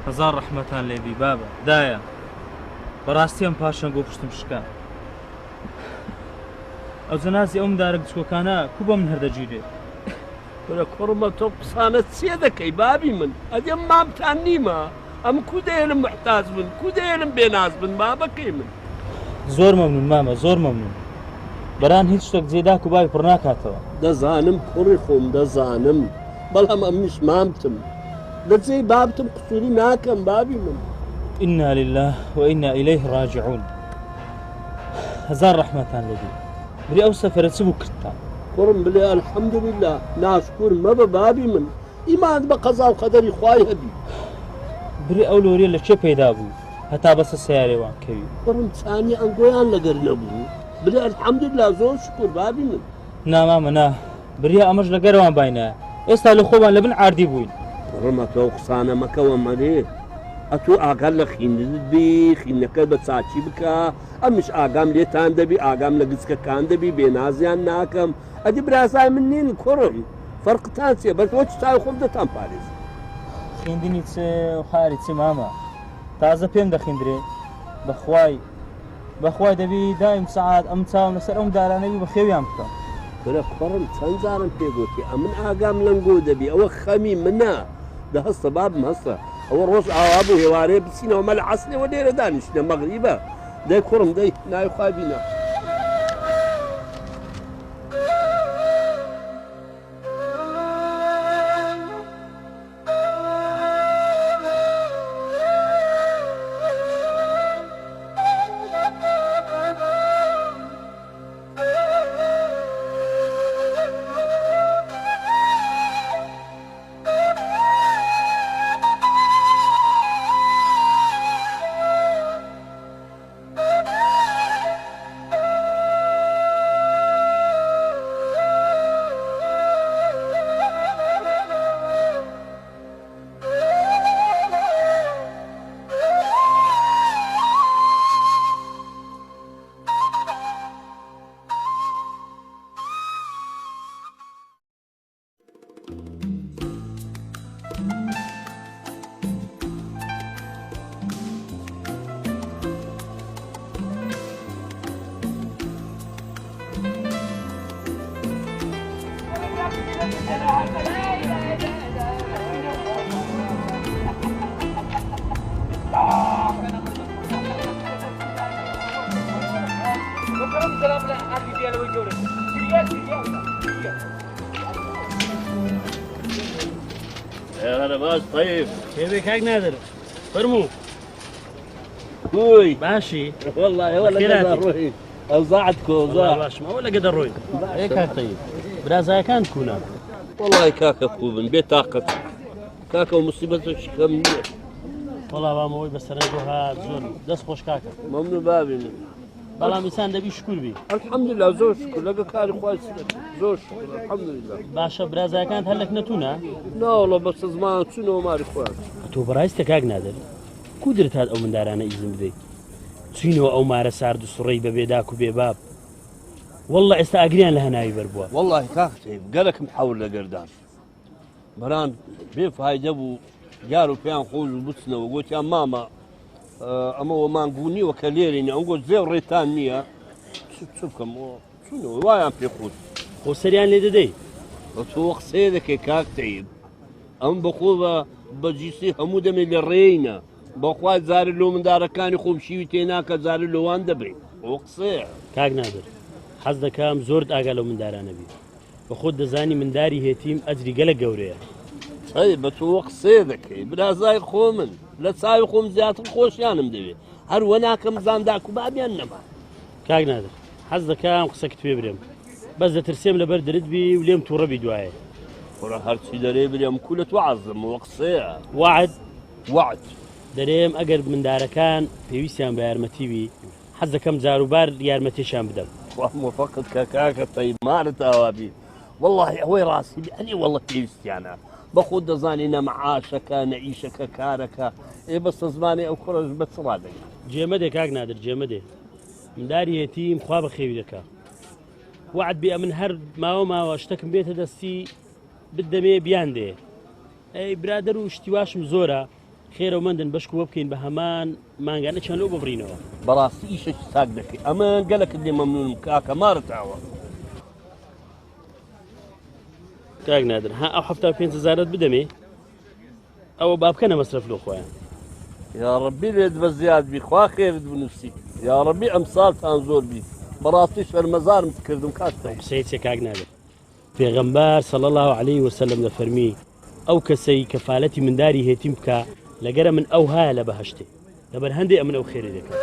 هەزار ڕەحمەتان لێبی بابە دایە بەڕاستیان پاشان بۆ پشتم شکا ئەو جەنازی ئەوم دارە گچکۆکانە کو بۆ من هەردەگیرێت وەرە کوڕمە تۆ قسانە چێ دەکەی بابی من ئەدێم مامتان نیمە ئەم کو دەێنم محتاج بن کو دەێنم بێناز بن بابەکەی من زۆر مەمنون مامە زۆر مەمنون بەران هیچ شتێک جێداک و باوی پڕ ناکاتەوە دەزانم کوڕی خۆم دەزانم بەڵام ئەمش مامتم لە جێی بابتم قسووری ناکەم بابی من ئینا لله وئینا ئیلەیه ڕاجعون هەزار ڕەحمەتان لێبی بری ئەو سەفەرە چ بوو کردتان کوڕم بڵێ ئەلحەمدولله ناشکور مەبە بابی من ئیمان بە قەزا و قەدەری خوای هەبی بری ئەو لۆریە لە چێ پەیدا بوو هەتا بەسە سیارێوان کەوی کوڕم چانی ئەنگۆیان لەگەر نەبوو بڵێ ئەلحەمدولله زۆر شکر بابی من نامامە نا بریا ئەمەش لەگەرەوان باینە ئێستا لە خۆمان لە بن عاردی بووین کوڕمە تۆ قسانە مەکەوە مەرێ ئەتوو ئاگار لە خیندت بی خینەکە بە چاچی بکە ئەمش ئاگام لێتان دەبی ئاگام لە گچکەکان دەبی بێنازیان ناکەم ئەدی برازای من نین کوڕم فەرقتان چێ بەرەوە چای خۆم دەتان پارێز خوێندنی چ خاری چ مامە تازە پێم دەخیندرێ بەخوای دەبی دایم سەعات ئەم چاوم لەسەر ئەم دارانەوی بە خێویان بکەم برە کوڕم چەند جارم پێگوتی ئەمن ئاگام لەنگۆ دەبی ئەوە خەمی منە دە هەستە بابم هەستە ئەوە ڕۆژ ئاوا بوو هێوارەیە بچینەوە مەل عەسلەوە لێرە دانیشتە مەغریبە دەی کوڕم دەی ناوی خوای بینە هلا باش طيب كيفك هاك نادر فرمو كوي ماشي والله ولا قدر روحي اوزعتكم اوزاع باش ما ولا قدر روي هيك هاك طيب برازايا كانت كونا والله كاكا كوبن بيت طاقة كاكا ومصيبتك كم والله ما موي بس انا جوها زور دس خوش كاكا ممنون بابي والله انسان دبي شكر بي الحمد لله زور شكر لقى كاري كويس زور شكر الحمد لله باشا برازايا كانت هلك نتونا لا والله بس زمان شنو ماري كويس تو برايستك هاك نادر كودرت هاد او من دارانا ايزن بدي شنو او مارا سارد سري ببيداك وبيباب والله استاجريان لها نايب بربوا والله كاختي قالك محاول لقردان بران بين فايدة ابو جارو فيان خوز وبسنا وقلت يا ماما اما وما نقولني وكاليريني نقول زي الريتانية شوف كم شنو وايا في خوز وسريان لي ددي وتوق سيدك كاختي ام بخوضة بجيسي همودة من الرينا بخوات زار اللو من دار كان يخوم شيوتيناك زار اللو وان دبي وقصيع كاك نادر حەز دەکەم زۆرت ئاگا لەو مندارانە بی بە خۆت دەزانی منداری هێتیم ئەجری گەلە گەورەیە ئەی بە تۆ قسێ دەکەی برازای خۆ من لە چاوی خۆم زیاتر خۆشیانم دەوێت هەروە ناکەم زانداک و بابیان نەما کاک نادر حەز دەکەم قسەکت پێ برێم بەس دەترسێم لەبەر درت بی و لێم تووڕەبی دوایە وەرە هەرچی دەرێ برێم کولت وعەزم وە قسەیە وعد دەرێم ئەگەر مندارەکان پێویستیان بە یارمەتیوی حەز دەکەم جاروبار یارمەتیشان بدەم وفقد كاكا طيب مالت اوابي والله هو راسي يعني والله كيستيانا باخذ دزانينا معاشك نعيشك كارك اي بس زماني او كرج بس رادي جيمدي كاك نادر جيمدي من داري يتيم خواب خيرك وعد بي من هر ما واشتكم بيت دستي بالدمي بياندي اي برادر واشتواش مزوره خێرەوەمەندن بەشک وە بکەین بە هەمان مانگانە چەند لەو ببڕینەوە. بەڕاستی ئیشەش چاک دەکەی ئەمە گەلەکت لێ مەمنونم کاکە مارەتاوە. کاک نادر ها ئەو 5,000 بدەمێ ئەوە بابکەنە مەسرف لۆ خۆیان. یا ڕەبی لێت بە زیاد بی خوا خێرت بنووسی یا ڕەبی ئەمساڵتان زۆر بی بەڕاستی شەرمەزارم کردم کاتتان قسەی کاک نادر پێغەمبەر صلی الله عليه وسلم دەفەرمی ئەو کەسەی کەفالەتی منداری هێتیم بکە لەگەرە من ئەو هایە لە بەهەشتێ لەبەر هەندێک ئەمن ئەو خێری دەکەم.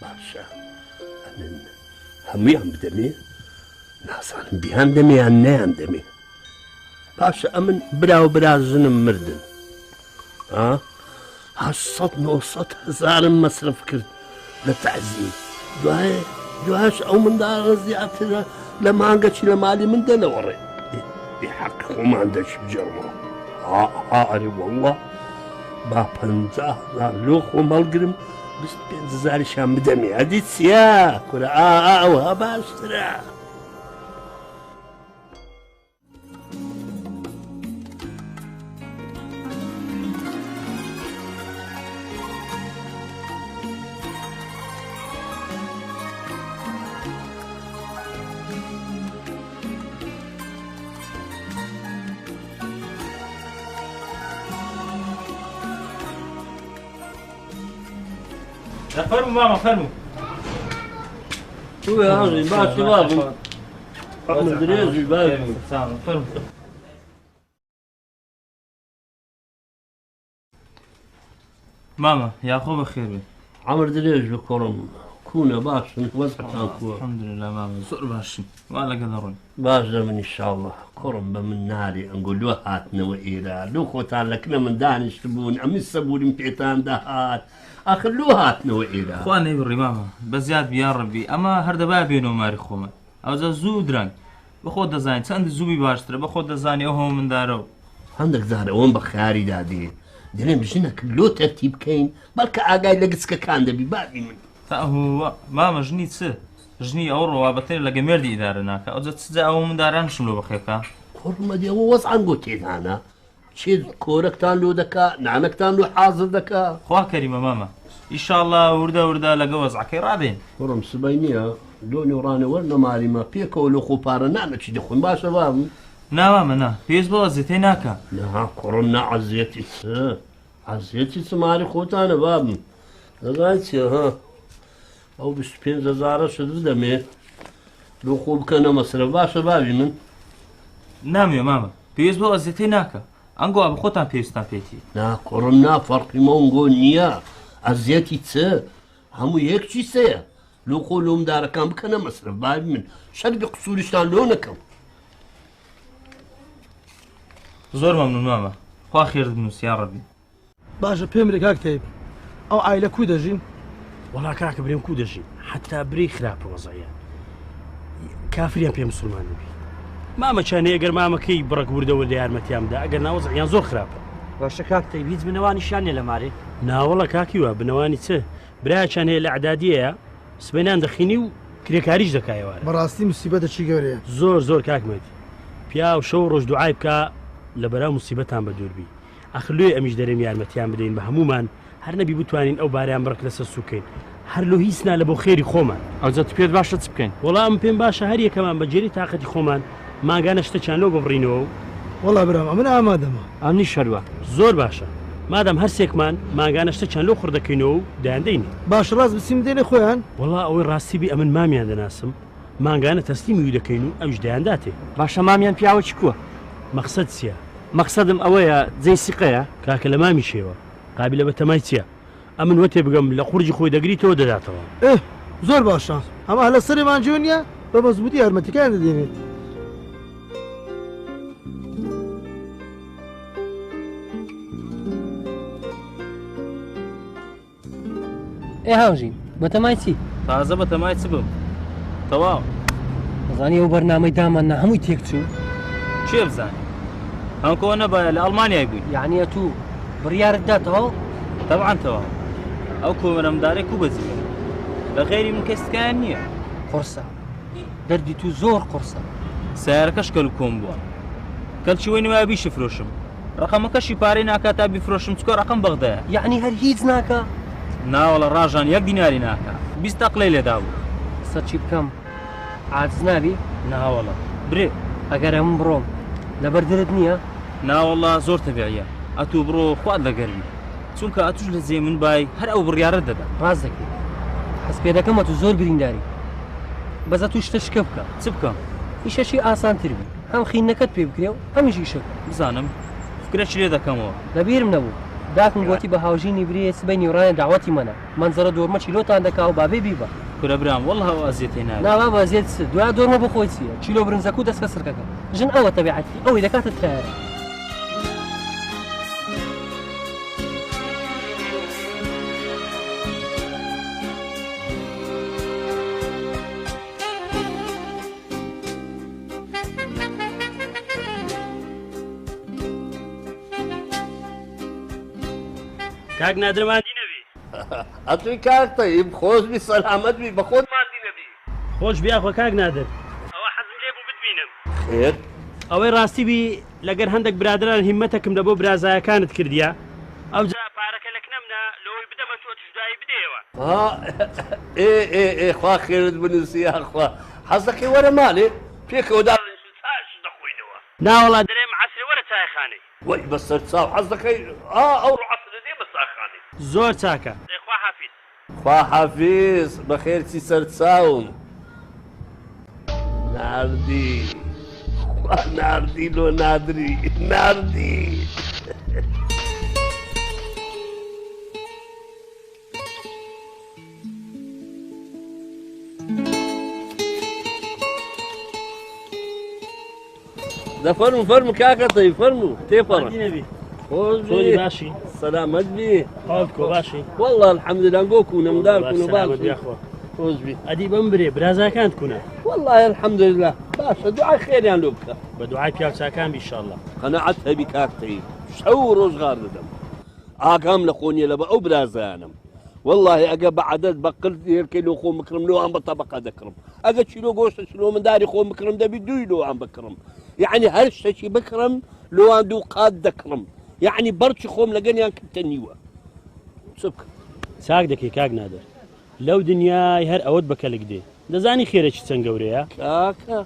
باشە ئەمن هەموویان بدەمێ ناسانم بیان دەمێ یان نەیان دەمێ باشە ئەمن براو برازنم مردن 800-900 مەسرف کرد لە تەعزیە دوایش ئەو منداڵە زیاترە لە مانگەچی لە مالی من دەنەوەڕێ بحەق خۆمان دەچ بجەڕەوە ئەرێ وەڵڵا با 50,000 لۆ خۆ مەڵگرم 25,000شان بدەمێ ئەدی چییە کورە ئەوها باشترە. فرموا ماما فرموا. شو يا عمي باشي بابا أحمد دريجي بابا فرموا. ماما يا أخو بخير بي. عمر دريج بكرم كونا باش وزعتان كوا. الحمد لله ماما زور باشي ولا قدرون. باش من إن شاء الله كرم بمن ناري نقول له هاتنا وإيرا لو خوتان لكنا من دانش تبون أمي السبورين بيتان دهات آخر لو هاتنا وإيرا. خواني بري ماما بزياد بيا ربي أما هرد بابينو ماري خوما أو زود رنگ بخود دزاين سند زوبي باشتر بخود دزاني أوهم من دارو. عندك زهرة وين بخاري دادي دلين بجنك لو ترتيب كاين بلك آقاي لقسك كان دبي بابي من. هو ماما جني تسه جني أورو وابتين لقى مردي إدارة ناكا أو تسجى أو من داران شملو بخيكا. كرم دي هو وضع قلت أنا شيء كورك تان له دكا نعنك تان له حاضر دكا. خوا كريمة ماما إن شاء الله وردا لقى وضعك رادين. كرم سبينية لوني وراني ولا مالي ما بيكا ولو خوبارا نعمل شي دخون باشا بابي. نا ماما نا بيز بلا زيتي ناكا. نا كرمنا عزيتي عزيتي سماري خوتانا بابي. لغايتي ها أو 25,000 شد دمي لو خوب كان مصرف باشا بابي من. نام يا ماما بيز بلا زيتي ناكا أنقو أبو خوتان بيستان بيتي. نا كرمنا فرقي مونغو نيا عزيتي همو يك شي سيا لو قولهم دار كان بكنا مصرف بابي من شرب قصورشتان لونكم. زور ممنون ماما خوا خير دنوس يا ربي. باشا بيمرك هاكتيب أو عائلة كودجين والله كاك بريم كودجين حتى بري خراب وضعيان كافرين بيا مسلمان بي ماما كان يقر ماما كي برك ورده ولا يارمتيام دا اقرنا وضعيان زور خراب. باشا كاكتيب هيز بنواني شاني لماري. نا والله كاكيوا بنواني تسه برا كان هي الاعداديه سبينان دخيني وكريكاريج دكايا واره براستي مصيبة شي قوريه زور كاك مدي بيا وشو روج دعاي بكا لبرا مصيبتان بدور بي ئەخلوێ ئەمیش دەرێن یارمەتیان بدەین بە هەمومان هەر نەبی بتوانین ئەو باریان بڕک لەسەر سوکەین هەر لۆ هیچ نا لە بۆ خێری خۆمان ئەوجا پێت باشە چ بکەین وەڵام پێم باشە هەر یەکەمان بەجێری تااقەتی خۆمان ماگانە شتە چانۆ ببڕینەوە وەڵا برام من ئامادەمە ئەمنی شەروە زۆر باشە مادام هەرسێکمان ماگانە شتە چەند لۆ خوردەکەینەوە و دایاندەین باش ڕاست بسیم دێنێ خۆیان وەڵا ئەوەی ڕاستیبی ئەمن مامیان دەناسم ماگانە تەسلیمی وی دەکەین و ئەوش دایانداتێ باشە مامیان پیاوە چ کووە مەقسەد چییە مەقسەدم ئەوەیە جێی سیقەیە کاکە لە مامی شێوە قابلە بە تەمای چییە ئەمن وەتێ بگەم لە قورجی خۆی دەگریتەوە دەداتەوە زۆر باشە ئەمە هەلە سەرێمان جوونیە بە مەزبوطی یارمەتیەکان دەدێنێت ئێ هاوژین بە تەمای چی؟ تازە بە تەمای چ بم تەواو دەزانی ئەو بەرنامەی دامان نە هەمووی تێک چوو چێ بزانانی هەمکەوە نەبایە لە ئەڵمانیای بووین یعنیە تو بڕیارت داتەوە تەبعاً تەواو ئەو کۆمەرەمدارێک و بەزی بە غێری من کەسکایان نییە قورسە دەردی تو زۆر قورسە سیارەکەش کەل و کۆم بووە کەلچی وەی وایە بیشفرۆشم ڕقەمەکەشی پارەی ناکات تا بیفرۆشم چکۆ ڕقم بەغدایە یعنی هەر هیچ ناکە ناوەڵە ڕاژان 1 دیناری ناکە 20 تەقلەی لێدا بوو سەر چی بکەم عاجز نابی ناوەڵە برێ ئەگەر هەموو بڕۆم لەبەر دەرت نییە ناوەڵە زۆر تەبیعیە ئەتوو بڕۆ خوات لەگەرمی چونکە ئەتوش لە جێ من بای هەر ئەو بڕیارە دەدا ڕاست دەکەی حەز پێ دەکەمە تو زۆر برینداری بەزە تو شتە شکە بکە چ بکەم ئیشەشی ئاسانتر بی هەم خینەکەت پێ بکرێ و هەمیش ئیشەکە بزانم فکرەی لێ دەکەمەوە لەبیرم نەبوو داکم گوتی بە هاوژینی برێ سبەی نیوڕانە داوەتی منە منزەرە دۆرمە چیلۆتان دەکا و بابێ بیبە کورە برام وەڵ هەوا ئەزیێتی ناوێت ناوا بەزیێت دوای دۆرمە بخۆی چییە چیلۆ برنجەکە و دەستکە سرکەکە ژن ئەوە تەبیعەتی ئەوەی دەکاتت تیارە کاک نادرماندی نەبی ئەتوی کاکتەی خۆش بی سەلامەت بی بە خۆت مادی نەبی خۆش بیاخۆ کاک نادر ئەوە حەزم لێ بوو بتبینم خێر ئەوەی ڕاستی بی لەگەر هەندێک برادران هیممەتەکەم لە بۆ برازایەکانت کردیا ئەو جا پارەکە لە کنەمنا لەوەی بدەمە تۆ تشدایی بدەیەوە ئێ خوا خێرت بنووسی یاخوا حەز دەکەی وەرە ماڵێ پێکەوە دەخۆینەوە ناوەڵا دەرێم عەسرێ وەرە چایخانەی وەی بەسەر چاو حەز دەکەی ئەو ڕعەسرە دێ بە چاخانەی زۆر چاکە خوا حافیز خوا حافیز بەخێرچی سەر چاوم ناردی خوا ناردی لۆ نادری ناردی دەفەرمو فەرمو کاکەتەی فەرمو تێپەڕە نەبی خۆش زۆری بی باشی سەلامەت بی حاڵ بکۆ باشی والله الحەمدلله بۆ کوونەمدار کوون و سەلامەت باش بیاخۆ خۆش بی ئەدی بەم برێ برازاکانت کوونە والله الحەمدلله باشە دوعای خێریان لۆ بکە بە دوعای پیاوچاکان بیشەڵڵا قەنەعەت هەبی کاکتەی شەو ڕۆژغار دەدەم ئاگام لە خۆنیە لە بە ئەو برازانم والله ئەگە بە عەدەد بە قرد هێرکەی لۆ خۆ بکڕم لۆوان بە تەبەقە دەکڕم ئەگە چیلۆ گۆشتە چلۆ منداری خۆ بکڕم دەبی دوی لۆوان بکڕم یعنی هەر شتێکی بکڕم لۆوان دوو قات دەکڕم یعنی بەرچی خۆم لەگەنیان کردە نیوە چ بکەم چاک دەکەی کاک نادر لەو دنیای هەر ئەوەت بەکەلک دێ دەزانی خێرەکی چەند گەورەیە کاکە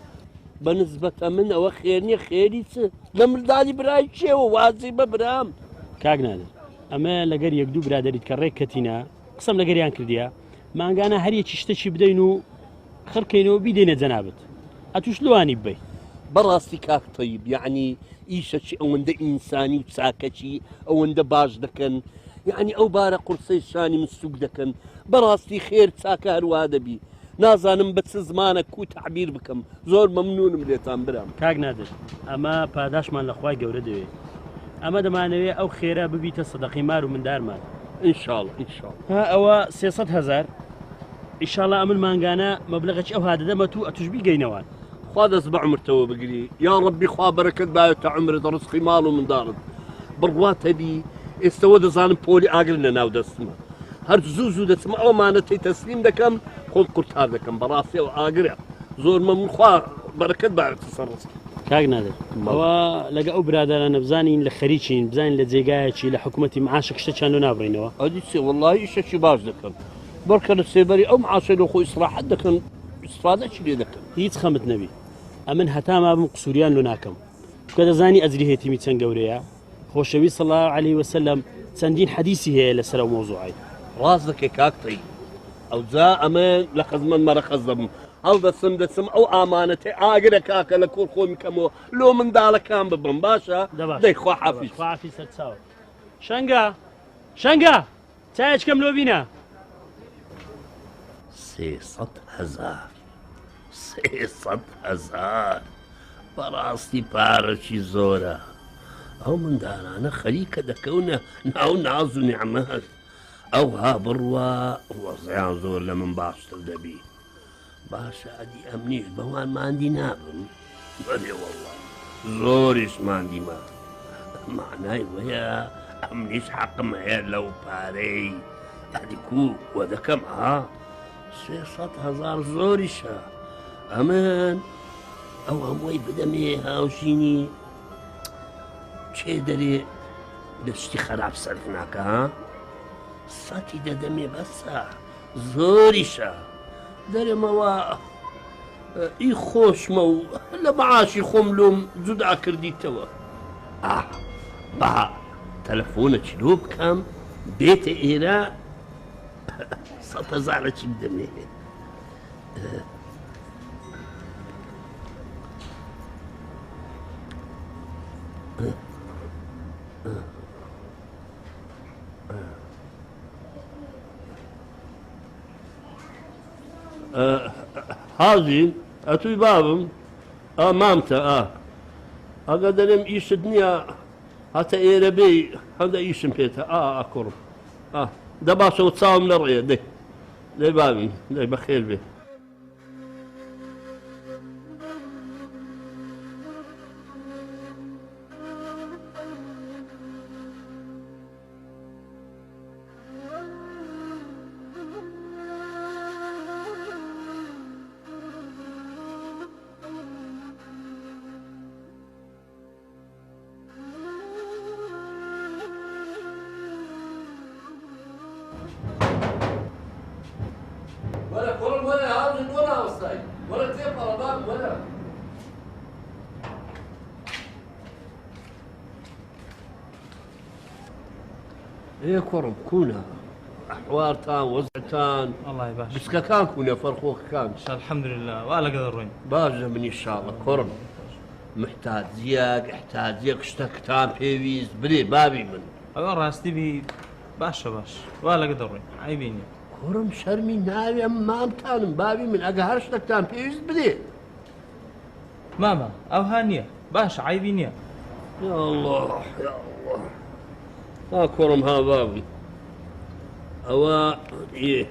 بەنسبەتە من ئەوە خێر نییە خێری چ لە مردانی برای چێوە وازی بە برام کاک نادر ئەمە لەگەر یەک دوو برادریت کە ڕێک کەتینە قسەم لەگەریان کردیا ماگانە هەریەکی شتێکی بدەین و خڕکەینەوە بیدەینە جەنابەت ئەتوش لەوانی ببەی بەڕاستی کاکتەیب یعنی ئیشەکی ئەوەندە ئینسانی و چاکەچی ئەوەندە باش دەکەن یعنی ئەو بارە قورسەی شانی من سوک دەکەن بەڕاستی خێر چاکە هەروە دەبی نازانم بە چ زمانە کو تعبیر بکەم زۆر مەمنونم لێتان برام کاک نادر ئەمە پاداشمان لە خوای گەورە دەوێت ئەمە دەمانەوێت ئەو خێرا ببیتە سەدەقی مار و مندارمان ئینشاڵڵ ئینشاڵ ها ئەوە 300,000 ئیشاڵڵا ئەمن مانگانە مەبلغەکی ئەو هادەدەمە و ئەتوش بیگەینەوەن خوا دەست بە عمرتەوە بگری یا ڕەبی خوا بەرەکەت باێتە عمرت ڕزقی ماڵ و منداڵت بڕوات هەبی ئێستەوە دەزانم پۆلی ئاگر لە ناو دەستمە هەر زوو زوو دەچمە ئەومانەتی تەسلیم دەکەم خۆم قورتار دەکەم بەڕاستی ئەو ئاگرە زۆر مەمنون خوا بەرەکەت باێتە سەر ڕزق کاک نادر ئەوە لەگە ئەو برادرانە بزانین لە خەریکین بزانین لە جێگایەکی لە حکوومەتی معاشە شتێکیان لێ نابڕینەوە ئەدی چێ وەڵڵاهی ئیشێکی باش دەکەم بەرکەنە سێبەری ئەو معاشە لە خۆی ئیسراحەت دەکەن ئیستفادەی لێ دەکەن هیچ خەمت نەبی ئەمن هەتا مابم قسووریان لۆ ناکەم کە دەزانی ئەجری هێتیمی چەند گەورەیە خۆشەوی صلی الله علیه وسلم چەندین حەدیسی هەیە لەسەر ئەو مۆزوعی ڕاست دەکەی کاکتەی ئەو جا ئەمە لە خەزمەن مەرەخەز دەبم هەڵدەچم دەچم ئەو ئامانەتەی ئاگرە کاکە لە کۆڵ خۆمی کەمەوە لۆ منداڵەکان ببم باشە دەی خوا حافیز خواحافیز سەرچاوە شەنگە چایەکەم لۆ بینە 300,000 بەڕاستی پارەکی زۆرە ئەو منداڵانە خەریکە دەکەونە ناو ناز و نیعمەت ئەو ها بڕوە وەزیان زۆر لە من باشتر دەبی باشە ئەدی ئەمنیش بەوان ماندی نابم بەێ وەڵڵا زۆریش ماندیمە معنای وەیە ئەمنیش حەقم هەیە لەو پارەی ئەدی کو وە دەکەم 300,000 زۆریشە ئەمن ئەو هەمووی بدەمێ هاوشینی چێ دەرێ لە شتی خراپ سەرف ناکە سەتی دەدەمێ بەسە زۆریشە دەرێمەوە ئی خۆشمە و لە بەعاشی خۆم لۆم جودا کردیتەوە با تەلەفۆنەکی لۆ بکەم بێتە ئێرە 100,000 بدەمێ حاضین ئەتووی بابم مامتە ئەگە دەرێم ئیشت نییە هەتە ئێرە بێ هەندە ئیشم پێێتە کوڕم دەباشەوە چاوم لە ڕێ دەی بابین دەی بەخێر بێ ولا كل ولا هذا ولا وصاي ولا تيب طلبات ولا ايه كرم كونا احوارتان وزعتان الله يبارك بس كان كونا فرخوك كان الحمد لله ولا قدر روين باجة من ان شاء الله كرم محتاج زياق احتاج زياق اشتكتان بيويز بري بابي من ئەوە ڕاستی بی باشە باش وا لەگە دەڕۆین عیبینی كرم شرمي ناوي ام مامتانم بابي من اگه هر اشتكتان بيويز بري ماما ئەو ها نییە باش عیبی نییە يا الله يا الله ها كرم ها بابي أوا إيه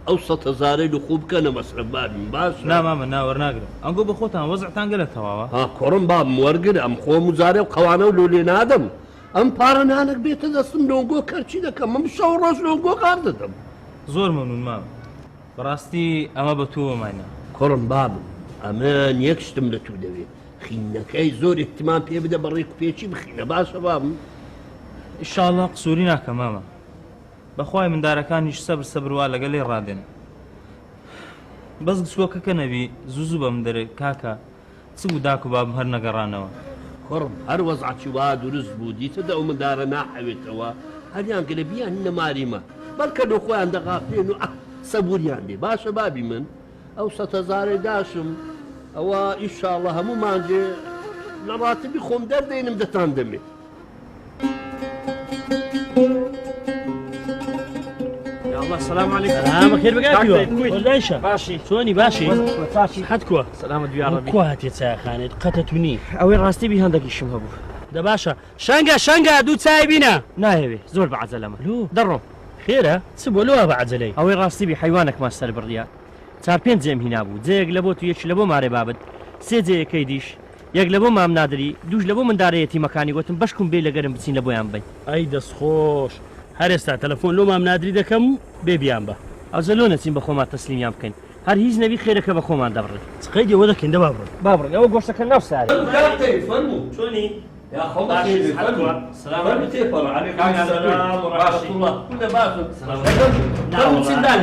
أوسط زاري لخوب كان مصرف بابي باش نا ماما نا وەرناگرم ئەنگۆ بە خۆتان وەزعتان گەلە تەواوە ها كرم باب مورقر أم خو مزاري وقوانه ولولي نادم أم بارنانك بيت دستم لونگو كرچي دكم أم شو روز لونگو قارددم زۆر مەمنون ماما بەڕاستی ئەمە بە تۆمانە كرم باب أمان يكشتم لتو دوي خينكاي زور اهتمام پێ بدە بەڕێک و پێچی بخینە باشە بابم ئیشاڵڵا قسووری ناکە ماما بەخوای مندارەکانیش سەبر وا لەگە لێ ڕادێن بەس گسووەکەکە نەبی زوو بە من دەرێ کاکە چ بوو داک و بابم هەر نەگەڕانەوە كرم هر وەزعکی وا دروست بوو دیتەدا ئەو مندارە ناحەوێتەوە هەریان گەلە بیان نەماریمە بەڵکە لە خۆیان دەغافێن و سەبوریان دێ باشە بابی من ئەو 100,000 داشم ئەوە ئیشاڵڵە هەموو مانجێ لە ڕاتبی خۆم دەردێنم دەتان دەمێ السلام عليكم سلام خير بقى دايشة باشي سوني باشي حد كوا سلامت بیا ڕەبی كوا هاتي تسايا خانت قتتوني ئەوەی ڕاستی بی هەندێکیشم هەبوو ده باشا شنگا دو تساي بينا نایەوێ زۆر بەعەجە لەمە دەڕۆم خيرة سبولوها بعد علي ئەوەی ڕاستی بی حیوانێکمان سەر بڕیا 4-5 جێم هینا بوو جەیەک لە بۆ تو یەکی لە بۆ مارێ بابت 3 جەیەکەی دیش یەک لە بۆ مام نادری دوش لە بۆ مندارەیەتی مەکانی گوتم بەشکم بێ لەگەرم بچین لە بۆیان بین اي دس خوش هەر ئێستا تەلەفۆن لۆ مام نادری دەکەم بێبیان بە ئەوزە لۆ نەچین بە خۆمان تەسلیمیان بکەین هەر هیچ نەبی خێرەکە بە خۆمان دەبڕێت سقەی دێوە دەکەین دە بابڕن بابڕێ ئەوە گۆشتەکە ناو سارێ چۆنی يا خالص سلام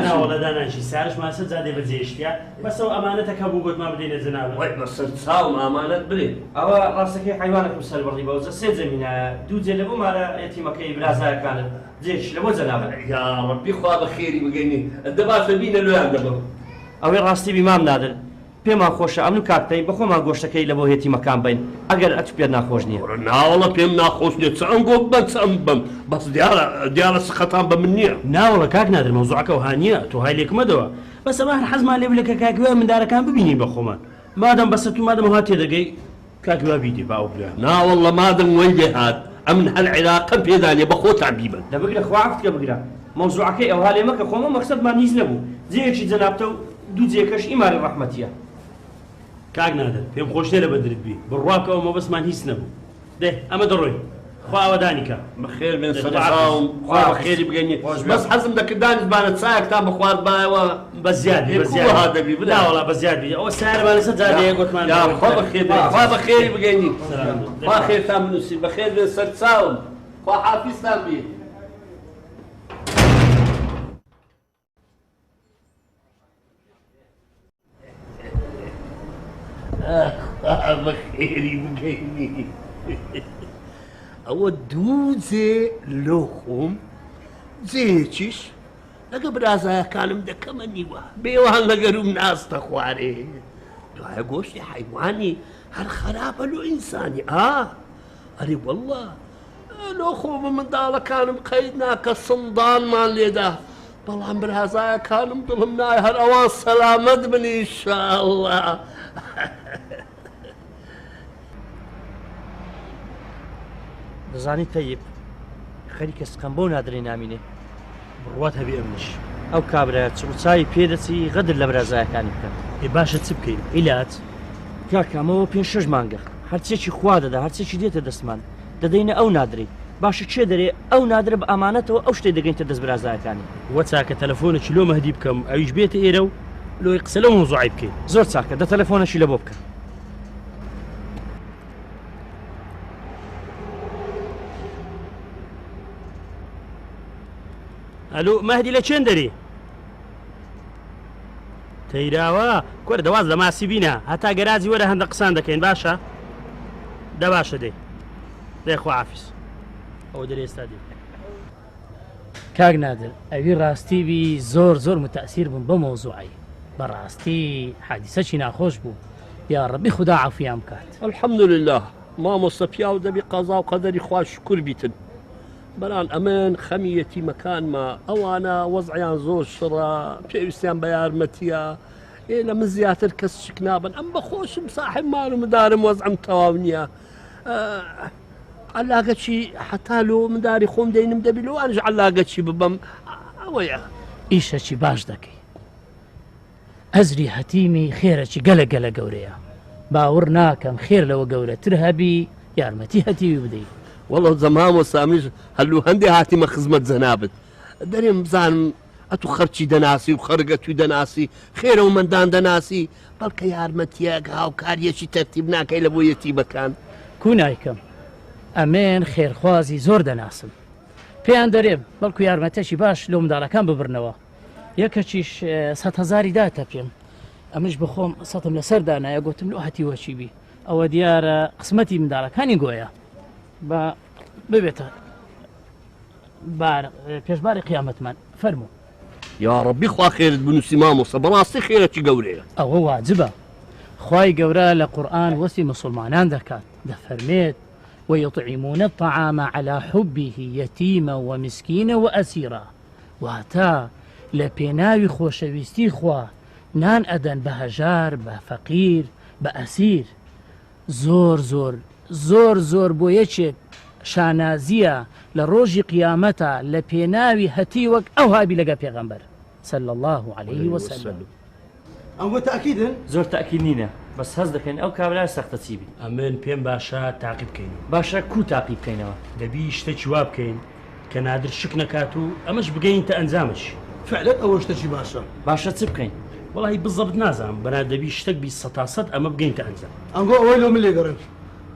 ناوەڵە داناشی سارش ماسە جادێ بەجێشتیا بەسەو ئەمانەتەکە بوو گوتمان بدەینە جەنابە بەسەر چاوم ئامانەت برێ ئەوە ڕاستەکەی حیوانێکم سەربڕی بەوزە سێ زەمینایە دوو جێ لەبوو مارە یەتیمەکەی برازایەکانت جێش لە بۆ جەنابە یا ڕەبی خوا بە خێری بگەینی دەباشە بینە لۆیان دەبم ئەوەی ڕاستی بیمام نادر پێمان خۆشە ئەم کاکتەی بەخۆمان گۆشتەکەی لە بۆ هێتیمەکان بین ئەگەر ئەچ پێت ناخۆش نییە ناوەڵە پێم ناخۆش نیە چەند گۆ بەن چەند بم بەس دیارە سقەتان بە من نییە ناوەڵە کاک نادر مەوزوعەکە و هانیە تۆ های لێکمەدەوە بەسە هەر حەزمان لێ بلەکە کاکوێ مندارەکان ببینین بە خۆمان مادەم بەسە تو مادەم هات تێدەگەی کاکووا بیدی باو بلا ناوەڵە مادەم وەی لێ هات ئەمن هەر عێراقم پێدانێ بە خۆتان بیبن لە بگرە خوافتکە بگرە مەوزوعەکەی ئەو هالێ مەکە خۆمە مەقسەدمان هیچ نەبوو جێیەکی جەنابتە و دوو جێکەش ئیماری ڕەحمەتیە کاک نادر پێم خۆش نێرە بەدرت بی بڕواکەوە مەبەسمان هیچ نەبوو دێ ئەمە دەڕۆی خوا ئەوەدانیکە بەخێر بێن سەرچاوم خوا بە خێری بگەنی بەس حەزم دەکرد دانیزبانە چایەکتان بخوارد بایەوە بە زیادی دەبی ناوەڵا بە زیادی ئەوە سارەبانە سەر جادەیە گوتمان خوا بە خێر خوا بە خێری بگەینی خوا خێرتان بنووسی بەخێر بێن سەرچاوم خوا حافیزتان بی بەخێری بگەینی ئەوە دوو جێ لۆ خۆم جێیەکیش لەگە برازایەکانم دەکەمە نیوە بێوان لەگەروم ناستە خوارێ دوایە گۆشتی حیوانی هەر خراپە لۆ ئینسانی ئەرێ وەڵڵا لۆ خۆمە منداڵەکانم قەید ناکە سندانمان لێدا بەڵام برازایەکانم دڵم نایە هەر ئەوان سەلامەت بن ئینشاءڵڵا دەزانی تەیب خەریکە سقەم بۆ نادرێ نامینێ بڕوات هەبێ ئەمنش ئەو کابرا چوچای پێدەچی غەدر لە برازایەکانی بکەن ێ باشە چ بکەین ئیلات کاکەمەوە پێ 6 مانگە هەرچێکی خوا دەدا هەرچێکی دێتە دەستمان دەدەینە ئەو نادرێ باشە چێ دەرێ ئەو نادرە بە ئامانەتەوە ئەو شتێ دەگەینتە دەست برازایەکانی وە چاکە تەلەفۆنێکی لۆ مەهدی بکەم ئەویش بێتە ئێرە و لۆی قسە لەو مۆزوعی بکەین زۆر چاکە دە تەلەفۆنەشی لە بۆ بکە ئەلو مەهدی لە چێن دەری تەیراوە کۆرە دەواز لە ماسی بینە هەتا گەرازی وەرە هەندە قسان دەکەین باشە دە باشە دێ دەیخوا حافیز ئەوە دەرێ ئێستا دێ کاک نادر ئەوی ڕاستی بی زۆر متەسیر بوون بە مۆزوعی بەڕاستی حادیسەکی ناخۆش بوو یا ڕەبی خوددا عەفویان بکات الحەمدولله مامۆستا پیاو دەبی قەزا و قەدەری خوا شکر بیتن بەران ئەمن خەمی یەتیمەکانمە ئەوانە وەزعیان زۆر شڕە پێویستیان بە یارمەتیە لە من زیاتر کەس شک نابن ئەم بەخۆشم ساحب مال و مدارم وەزعم تەواو نییە علاگەچی حتا لۆ منداری خۆم دەینم دەبی لەوانش علاگەچی ببەم ئەوەیە ئیشەکی باش دەکەی ئەزری هەتیمی خێرەکی گەلە گەورەیە باوەڕ ناکەم خێر لەوە گەورەتر هەبی یارمەتی هەتیوی بدەیت وەڵە زەمام و سامیش هەلوو هەندێک هاتیمە خزمەت جەنابەت دەرێم بزانم ئەتو خەرچی دەناسی و خەرگە توی دەناسی خێرە و مندان دەناسی بەڵکە یارمەتیەک هاوکاریەکی تەرتیب ناکەی لە بۆ یەتیمەکان کو نایکەم ئەمێن خێرخوازی زۆر دەناسم پێیان دەرێم بەڵکو یارمەتێکی باش لەو منداڵەکان ببرنەوە یەکەچیش 100,000 داتە پێم ئەمش بخۆم سەتم لەسەردانایە گوتم لۆ هەتیوەچی بی ئەوە دیارە قسمەتی منداڵەکانی گۆیە بە ببێتە پێشباری قیامەتمان فەرموو یا ڕەبی خوا خێرت بنووسی مامۆستا بەڕاستی خێرەکی گەورەیە ئەوە واجبە خوای گەورە لە قورئان وەسی مسلمانان دەکات دەفەرمێت ويطعمون الطعام على حبه يتيما ومسكينا وأسيرا واتا لپێناوی خۆشەویستی خوا نان ئەدەن بە هەژار بە فەقیر بە ئەسیر زۆر بۆ یەکێک شانازیە لە ڕۆژی قیامەتە لە پێناوی هەتی وەک ئەو هابی لەگە پێغەمبەر صلى الله عليه وسلم ئەوە تاکیدن زۆر تاکید نینە بەس هەز دەکەین ئەو کابرای سەختە چی بی ئەمن پێم باشە تاقی بکەین باشە کو تاقی بکەینەوە دەبی شتێکی وا بکەین کە نادر شک نەکات و ئەمەش بگەین تە ئەنجامش فعلا ئەوە شتێکی باشە. باشە چ بکەین؟ وڵی بزەبت نازانم بەنادەبی شتێک بی سەتاسەد ئەمە بگەینتە ئەنجام. ئەنگۆ ئەوەی لۆ من لێگەڕن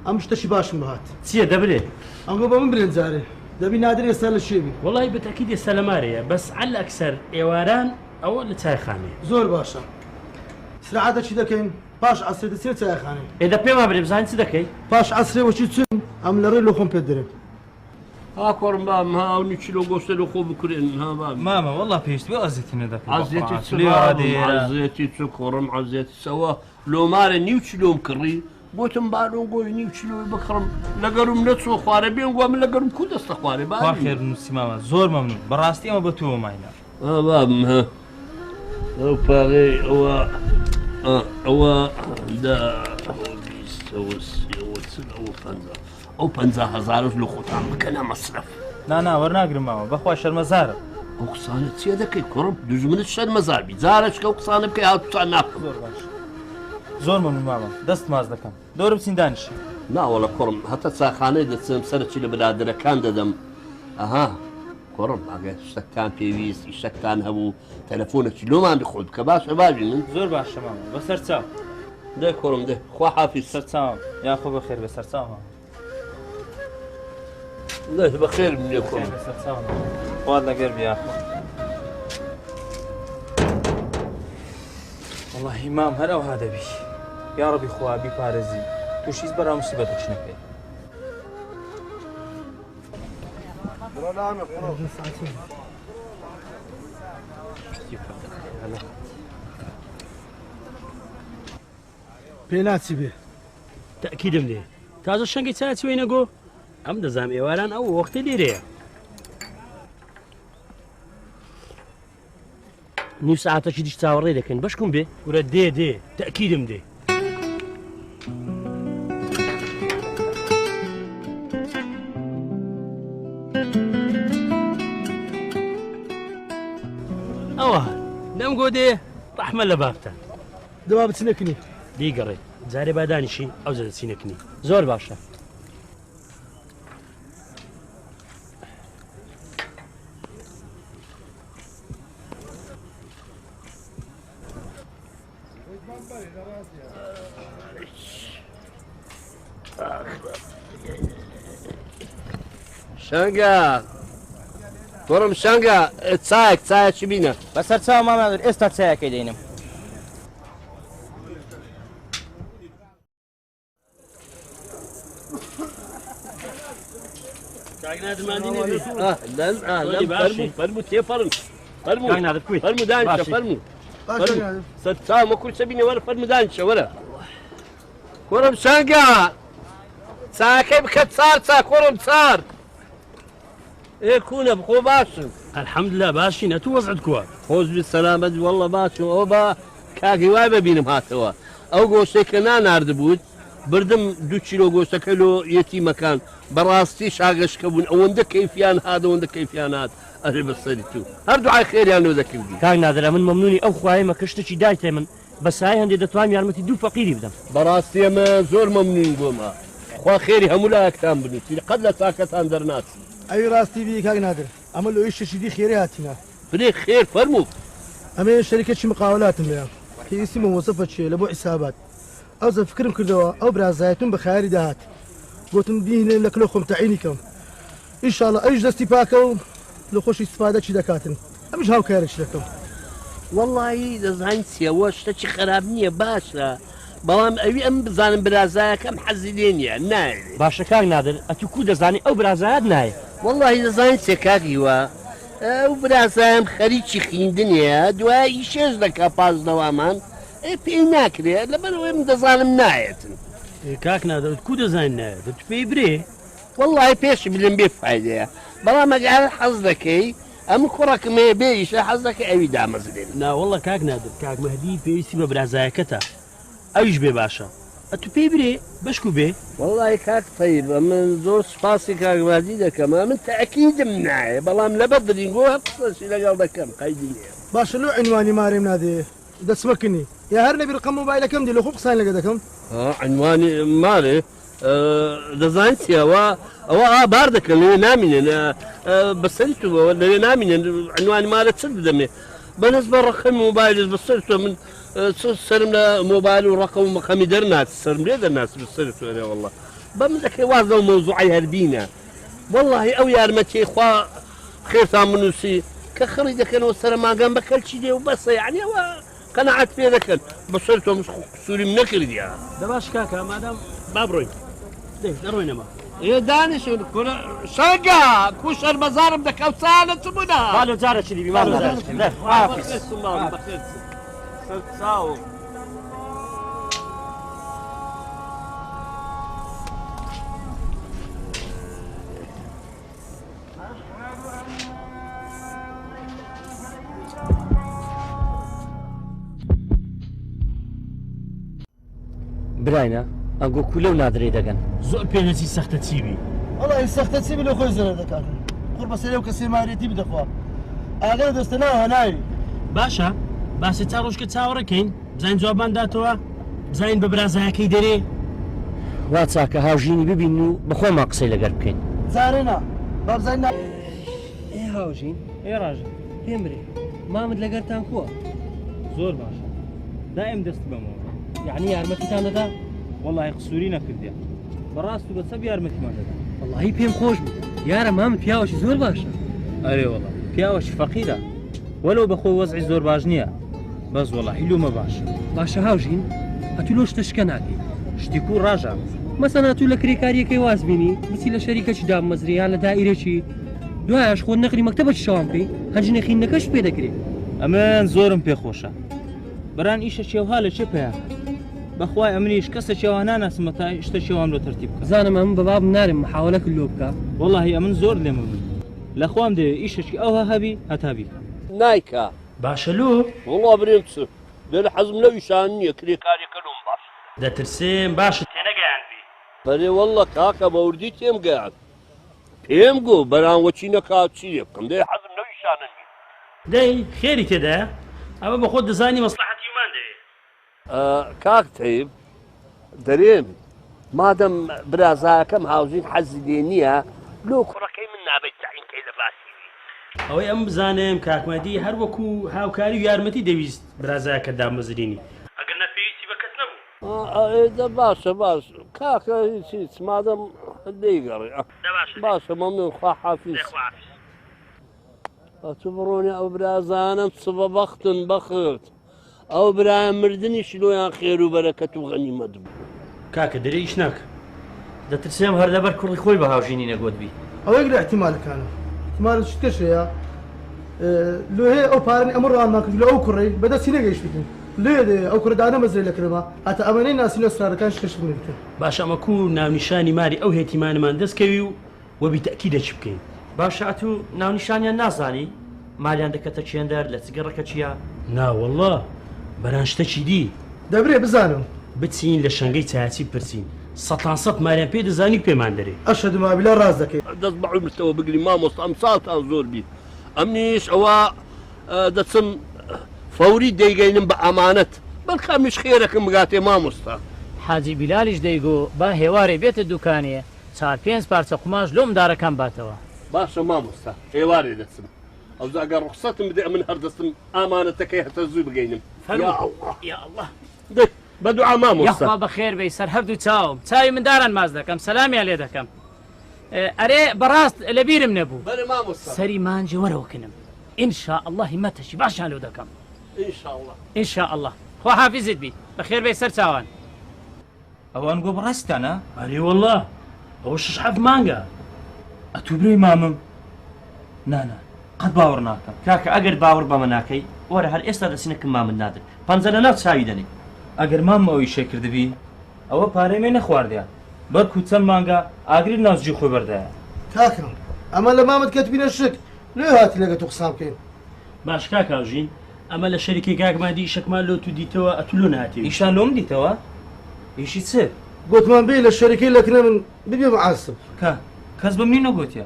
ئەم شتەشی باشم بهات. چییە دەبرێت؟ ئەنگۆ بە من برێن جارێ دەبی نادر ئێستا لە شێوی. وڵی بەتەکید ئێستا لە مارەیە بەس عەل ئەکسەر ئێواران ئەوە لە چایخانەیە. زۆر باشە. سرعاتە چی دەکەین؟ پاش عەسرێ دەچێت چایخانەی. ئێدە پێما برێ بزانین چ دەکەی؟ پاش عەسرێ وەچی چون ئەم لە ڕێ لۆ خۆم پێ دەرێت. ها کوڕم بام ها ئەو نیچیلۆ گۆشتە لە خۆ بکرێن ها بام. مامە وەڵا پێشتوی ئازێتی نەدەکەم. عزیێتی چ کوڕم عزیێتی سەوە لۆمارە نیو چیلۆم کڕی بۆتم بارۆ گۆی نیو چیلۆی بکڕم لەگەرم نەچۆ خوارە بێن گوام لەگەرم کو دەستە خوارێ با خێر نووسی مامە زۆر مەمنون بەڕاستی ئەمە بە تۆ ماینە. بام ها ئەو پاڕێ ئەوە ئەوە ئەو 50,000 لە خۆتان بکەنە مەسرف. نانا وەرناگرم ماوە بەخوا شەرمەزارە. ئەو قسانە چێ دەکەی کوڕم دوژمنت شەرمەزار بی جارێککە ئەو قسانە بکەی هاتوچان ناکەم. زۆر مەمنون ماوە دەست ماز دەکەم دەورە بچین دانیشی. ناوەڵە کوڕم هەتا چاخانەی دەچم سەرچی لە برادرەکان دەدەم. ئەها کوڕم ئەگەر شتەکان پێویست ئیشتەکان هەبوو تەلەفۆنێکی لۆمان بخۆت کە باشە باژی من زۆر باشە ماوە بەسەر چاو. دەی کوڕم دێ خوا حافیز سەر چاوم یاخۆ بەخێر بەسەر چاومە. دەی بەخێر بێ کوڕم. بەسەر چاومە خوات لەگەر بیاخۆ. وەڵاهی مام هەر ئەوها دەبی یا ڕەبی خوا بیپارێزی تووشیز بەرا موسیبەتێکی نەکەی. پێ ناچی بێ تەکیدم لێ تازە شەنگی چاچی وێ نەگۆ ئەم دەزام ئێواران ئەو وەختی لێرەیە. نیو ساعتێکی دیش چاوەڕێ دەکەین بەشکم بێ ورە دێ تەکیدم دێ. ئەوە لەم گۆ دێ ڕەحمە لە بافتان دەوا بچنەکنی دیگەڕێ جارێ بادانیشی ئەو زەدەچینەکنی. زۆر باشە. شەنگە کوڕم شەنگە چایەکی بینە بەسەر چاو مامادر ئێستا چایەکەی دێنم. فەرموو تێفەڕن فەرموو دانیشە فەرموو چاومە کورسە بینە وەرە فەرموو دانیشە وەرە. کوڕم شەنگە چاکەی بکە چا کوڕم چار ئێ کوونە بخۆ باشم. الحەمدلله باشینە تو وەزعت کووە خۆزبی سەلامەت وەڵڵە باشم ئەوە بە کاکی وای ببینم هاتەوە ئەو گۆشتێک کە ناناردبووت بردم 2 کیلۆ گۆشتەکە لۆ یەتیمەکان بەڕاستی شاگەشکە بوون ئەوەندە کەیفیان هادەوەندە کەیفیان هات ئەرێ بەسەری تو هەردوعای خێریان لۆ دەکردی. کاک نادرە من مەمنونی ئەو خوایمە کە شتێکی دایتێ من بەسای هەندێک دەتوانم یارمەتی دوو فەقیری بدەم. بەڕاستی ئەمە زۆر مەمنون بۆمە خوا خێری هەموو لایەکتان بنووسی قەت لە چاکەتان دەرناچی. ئەوی ڕاستی بی کاک نادر ئەمە لۆی شەشیدی خێری هاتینا فرێ خێر فەرموو ئەمێ شەریکەکی مقاولاتم لێە پێویستی مەوەسەفە چێ لە بۆ حیسابات ئەو زە فکرم کردەوە ئەو برازایەتم بە خیاری داهات گوتم بینێ لە کلۆ خۆم تەعینی کەم ئینشاڵڵا ئەویش دەستی پاکە و لە خۆشی استفادەچی دەکاتن ئەمیش هاوکارێکی دەکەم. وەڵڵی دەزانین چێوە شتێکی خراپ نییە باشە بەڵام ئەوی ئەم بزانم برازایەکەم حەزی لێ نییە نایێت. باشە کاک نادر ئەتو کو دەزانی ئەو برازایەت نایە. وەڵڵی دەزانین سێکاکیوە ئەو برازایم خەریکی خیندنیە دوای ئیشێش دەکا پازنەوامان پێی ناکرێت لەبەرەوەی من دەزانم نایەتن. کاک نادەوت کو دەزانین نایە دەت پێی برێ. وەڵڵی پێش بلم بێ فایدەیە بەڵام ئەگەر حەز دەکەی ئەم کوڕەکەمێ بێ ئیشە حەز دەکەی ئەوی دامەزرێن. ناوەڵڵە کاک نادر کاک مەهدی پێویستی بە برازایەکەتە ئەویش بێ باشە ئەتو پێی برێ بەشکو بێ. وەڵڵی کاک تەیبە من زۆر سپاسی کاکبازی دەکەم من تەئەکیدم نایە بەڵام لەبەر درینگۆ قسەشی لەگەڵ دەکەم قەیدی نییە. باشە لۆ عنوانی مارێم نادێ دەچمەکنی یا هەر نەبی ڕقم مۆبایلەکەم دی لە خۆ قسان لەگە دەکەم. عنوانی مارێ دەزانیت چیەوە ئەوە بار دەکەن لێ نامینێن بەسەری تو لەوێ نامینێن عنوانی مالە چ بدەمێ بەنەس بە ڕقەمی مۆبایلش بەسەر تۆ من سرم لە مۆبایل و ڕقە و مەخەمی دەرنات سرم لێ دەرناس بەسەر تۆرێ وەڵڵا بە من دەکەی وازە و مەوزوعی هەربینە واللهی ئەو یارمەتی خوا خێرتان بنووسی کە خەڵی دەکەنەوە سەرماگەم بە کەلچی دێ و بەسە یعنیەوە قەنەعەت پێ دەکەن بەسەر تۆ سووریم نەکردیە دەباش کاکە مادام با بڕۆین دەڕۆینەمە دانیشون شەگا کوشەر بەزارم دەکەوتانە چ بوونا مالۆ جارە چی دیبی مالۆ جارە ساو براینە ئەنگۆ کولە و نادرێ دەگەن زۆر پێنەچی سەختە چیبی والله سەختە چی لە خۆی زەرە دەکاتن قڕ بە سەرێ و کە سێمارەتی بدەخوا ئاگەر دەستە ناوە ناوی باشە باسی تا ڕۆژکە چاوەڕەکەین بزانین جوابان داتەوە بزانین بە برازایەکەی دەرێ وا چاکە هاوژینی ببین و بەخۆمان قسەی لەگەر بکەین زارێنا با بزانین ئێ هاوژین ئێ ڕاژە پێم برێ مامت لەگەرتان کووە زۆر باشە دائم دەست بەمەوە یعنی یارمەتیتان دەدا وەڵی قسووری نەکردیە بەڕاست و بەسەب یارمەتیمان دەدا وەڵی پێم خۆش بوو یارە مامت پیاوەشی زۆر باشە ئەرێ وەڵا پیاوەشی فەقیرە وەلو بەخۆی وەزعی زۆر باش نییە بەس وەڵی لومە باش باشە هاوژین ئەتو لۆ شتە شکە ناکەی شتێک و ڕاژە مەسەنا تو لە کرێکاریەکەی واز بینی بچی لە شەریکەکی دامەزریان لە دائیرێکی دوایش خۆ نەقری مەکتەبەتی شەوام بکەی هەنجینە خینەکەش پێ دەکرێت ئەمن زۆرم پێخۆشە بەران ئیشە چێوها لە چێ پێیان بەخوای ئەمنیش کەسە چێوان ناناسمە تا شتە شێوان لۆ تەرتیب بکە زانم ئەم بە بابم نارم محاولەکە لۆ بکە وەڵی ئەمن زۆر لێمە بوو لە خوام دەوێت ئیشەشی ئەوها هەبی هەتا بیکە نایکە باشە لۆ وڵا برێم چ لێرە حەزم لەو ئیشان نییە کرێکاریەکە لۆم باش دەترسێم باشە تێنەگەیان بی بەرێ وەڵە کاکە بەوردی تێم گەیان پێم گو بەرانوەچی نەکات چیە بکەم دەی حەزم لەو ئیشانە نییە دەی خێری تێدایە ئەمە بە خۆت دەزانی مەسلحەتیمان دەوێت کاک تەیب دەرێم مادەم برازایەکەم هاوژین حەزی لێ نییە لۆ کوڕەکەی من نابێت تەعینکەی لە باسی ئەوەی ئەم بزانم کاکمەدی هەر وەکو هاوکاری و یارمەتی دەویست برازایەکە دامەزرینی ئەگەر نەپێویستی بە کەس نەبوو باشە باش کاکە هیچ مادەم دەیگەڕێ باشە مەمنون خوا حافیز تو بڕۆنی ئەو برازانم سبە بەختن بەخت ئەو برایان مردنی شلۆیان خێر و بەرەکەت و غەنیمەت بوو کاکە دەرێ ئیش ناکە دەترسێم هەر لەبەر کوڕی خۆی بە هاوژینی نەگوت بی ئەوەی لە احتیمالەکانە احتیمال شتەشەیە لۆ هەیە ئەو پارەی ئەمە ڕوانمان کرد لە ئەو کوڕی بەدەستی نەگەیشت بکەین لێ ئەو کوڕدانە مەزرێ لە کرەوە هاتە ئەمەنەی ناسینە سرارەکان شکەش بکەن باش ئەمە کو ناونیشانی ماری ئەو هێتیمانمان دەستکەوی و وەبی تەکیدە چی بکەین باشە ئەتو ناونیشانیان نازانی مالیان دەکەتە چێندەر لە چگەڕەکە چییە ناوەڵڵا بەران شتەکی دی دەبرێ بزانم بچین لە شەنگەی چاچی پرسین سەد ماریان پێ دەزانی پێمان دەرێ ئەشهد مابیلا ڕاز دەکەی دەست بە عمرتەوە بگری مامۆستا ئەم ساڵتان زۆر بیت ئەمنیش ئەوە دەچم فەوری دەیگەینم بە ئەمانەت بەڵکەمیش خێرەکەم بگاتێ مامۆستا حاجی بیلالیش دەیگۆ با هێوارێ بێتە دوکانێ 4-5 پارچە قماش لۆم دارەکان باتەوە باشە مامۆستا هێوارێ دەچم ئەو ئەگەر ڕخسەتم بدێ من هەردەستم ئامانەتەکەی هەتە زوو بگەینم یا الله بە دوعا مامۆستا یاخوا بەخێر بێی سەر هەردوو چاوم چاوی منداران ماز دەکەم سەلامیان لێ دەکەم ئەرێ بەڕاست لە بیرم نەبوو بەرە مامۆستا سەری مانجی وەرەوەکنم ئینشاء الله هیمەتەشی باشان لێ دەکەم ئینشاء الله خوا حافیزت بی بەخێر بێی سەر چاوان ئەوان گۆ بڕاستانە ئەرێ وەڵڵا ئەوە 6 مانگە ئەتو برێ مامم نانە قەت باوەڕ ناکەم کاکە ئەگەر باوەڕ بەمە ناکەی وەرە هەر ئێستا دەسینەکەم مامن نادر پەنجە لە ناو چاوی دەنێ ئەگەر مام ئەوی شێکردبی ئەوە پارەمێ نەخواردیان بەرکو چەند مانگە ئاگری ناوجی خۆی بەردایە کاکەم ئەمە لە مامت کەتبینە شک لێ هاتی لەگە تو قسام بکەین باش کاکاژین ئەمە لە شەریکی کاکمادی شەکمان لۆ تو دیتەوە ئەتولۆ نهاتی ئیشان لۆم دیتەوە ئیشی چ گوتمان بێ لە شەریکەی لەکنە من ببێ معاسب کە کەس بە منی نەگوتیە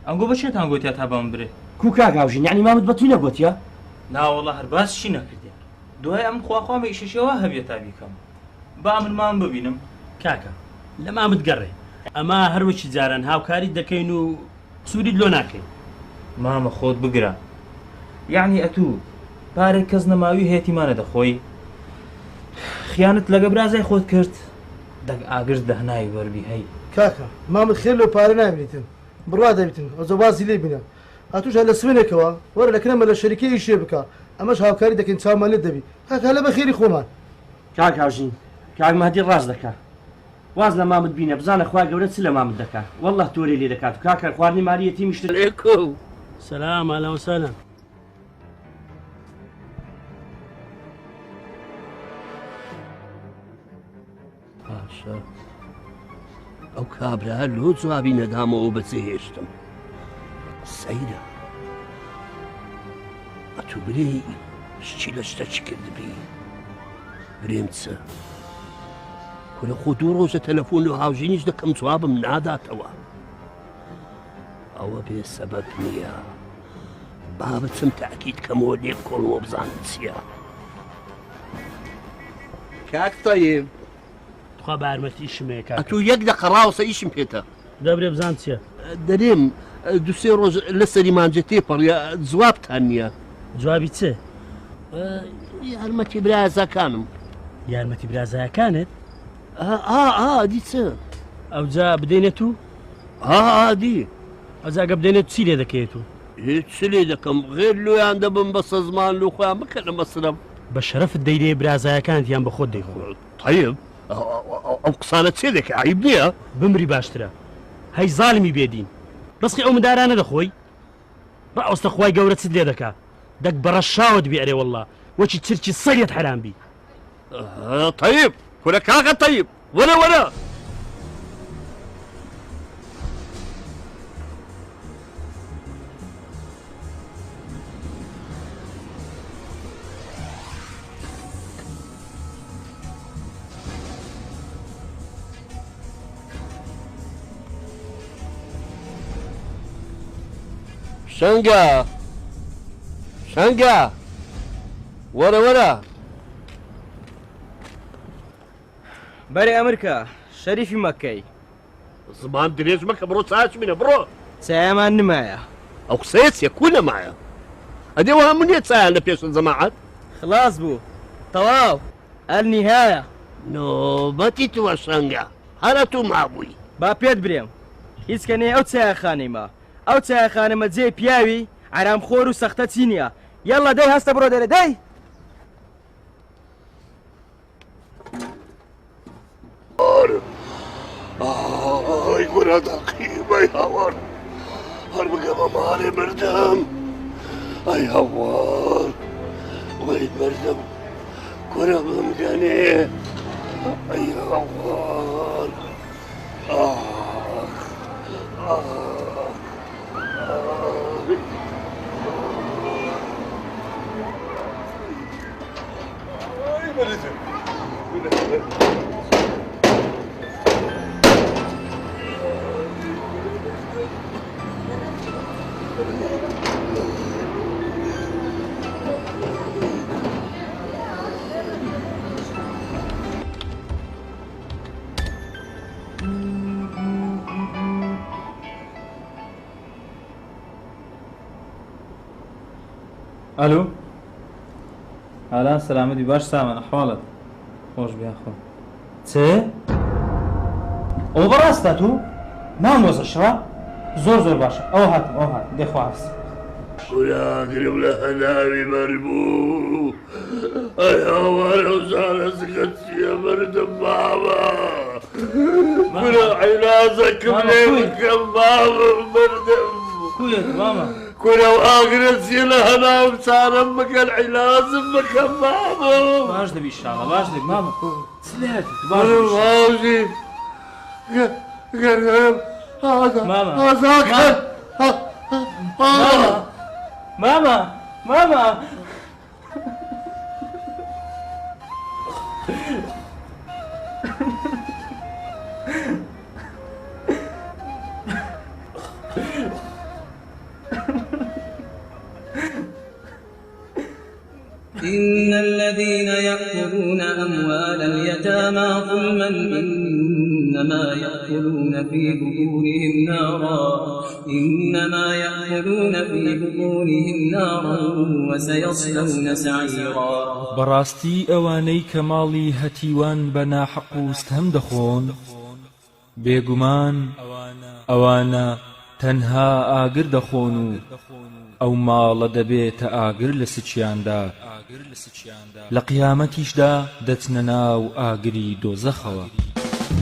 ئەنگۆ بەچێتان گوتیا تا بەم برێ کو کاکاژین یعنی مامت بە توی نەگوتیە ناوەڵە هەر باسشی نەکردیان دوای ئەم خواخوامە ئیشەشەوە هەبێت تا بیکەم با من مام ببینم کاکە لە مامت گەڕێ ئەمە هەروەکی جاران هاوکاری دەکەین و سووریت لۆ ناکەین. مامە خۆت بگرە، یعنی ئەتوو پارێک کەس نەماوی هێتیمانە دەخۆی خیانت لەگە برازای خۆت کرد دەک ئاگرت دەهناوی وەربی هەی. کاکە مامت خێر لەو پارە نابێتن بڕوا دەبێتن ئەوجە بازی لێ بینە هاتوش لە سوێنێکەوە وەرە لەکرەمە لە شەریکە ئیشێ بکە ئەمەش هاوکاری دەکەین چامان لێت دەبی کاکە لە بەخێری خۆمان. کاک هاوژین کاک مەهدی ڕاست دەکات واز لە مامت بینە بزانە خوا گەورە چ لە مامت دەکات وەڵڵه تۆرێ لێ دەکات و کاکە خواردنی ماریەتی میشتر عليكم سلام أهلا وسهلا. باشە ئەو کابرا لۆ جوابی نەدامەوە بەجێهێشتم سەیرە ئەتوو برێ شتی لە شتە چ کردبی برێم چە کورە خۆ دوو ڕۆژە تەلەفۆن و هاوژینیش دەکەم جوابم ناداتەوە ئەوە بێ سەبەب نییە با بچم تاکید کەمەوە لێ کۆڵەوە بزانم چییە. کاک تەیب تخوا بە یارمەتی ئیشمەیە کاکە. ئەتوو یەک دقە ڕاوەسە ئیشم پێێتە دەبرێ بزان چییە؟ دەرێم دوسێ ڕۆژ لەسەری مانجە تێپەڕە جوابتان نییە. جوابی چ؟ یارمەتی برازەکانم. یارمەتی برازایەکانت؟ دی چ؟ ئەوجا بدەینێت و؟ دی ئەجاگە بدەینێت چی لێ دەکەیت و؟ هیچ چ لێ دەکەم غێر لۆیان دەبم بە سەزمان لۆ خۆیان بکەنە مەسرم. بە شەرەفت دەیرێ برازایەکانتیان بە خۆت دەیخۆ. طيب ئەو قسانە چێ دەکە عیب نییە؟ بمری باشترە هەی زاڵمی بێدین ڕسقی ئەو مدارانە دەخۆی ڕاوەستە خوای گەورە چت لێ دەکا دەک بەڕەشاوت بێرێ وەڵڵا وەچی چرکی سەریت حرام بی. طيب کورە کاکە طيب وەرە وەرە. شەنگە شەنگە وەرە وەرە. بەرێ ئەمریکا شەریفی مەکەی زمان درێژ مەکە بڕۆ چاچ بینە بڕۆ چایەمان نمایە ئەو قسەیە چیە کو نەمایە ئەدێەوە هەموو نیە چایان لە پێش جەماعەت خلاص بوو تەواو ئەلنیهایە نۆبەتی تووە شەنگە هەرە تو مابووی با پێت برێم هیچ کەنێ ئەو چایەخانەیمە ئەو چایەخانەمە جێ پیاوی ئارامخۆر و سەختە چی نییە یەڵە دەی هەستە بڕۆ دەرە دەی ئای گورە دەقیبەی هاوار هەر بگەمە ماڵێ بردەم ئەی هاوار وەی بەردەم گورە بمگەنێ ئەی هاوار ئەلو ئالان سەلامەتی باش سامان ئەحواڵت خۆش بیا خۆ چ؟ ئەوە بەڕاستە تو؟ نامۆزە شڕە؟ زۆر باشە ئەو هاتم دێخواست گوراگرم لە هەناوی بەربوو ئەی هاوار ئەو زارەزگە چیە بەردەم بابە گورە عیلازەکەم لێ بکەم بابم بەردەم کوێت مامە؟ کورە و ئاگرە چیە لە هەناوم چارەم بکەن عیلازم بکەم بابم باش دەبی شاڵە باش دەبی مامە چ لێت باوژی گەرم ئازاکەن ماما إن الذين يأكلون أموال اليتامى ظلما إنما يأكلون في بطونهم نارا وسيصلون سعيرا بەڕاستی ئەوانەی کە ماڵی هەتیوان بە ناحەق و ستەم دەخۆن بێگومان ئەوانە تەنها ئاگر دەخۆن و ئەو ماڵە دەبێتە ئاگر لە سچیاندا لە قیامەتیشدا دەچنە ناو ئاگری دۆزەخەوە.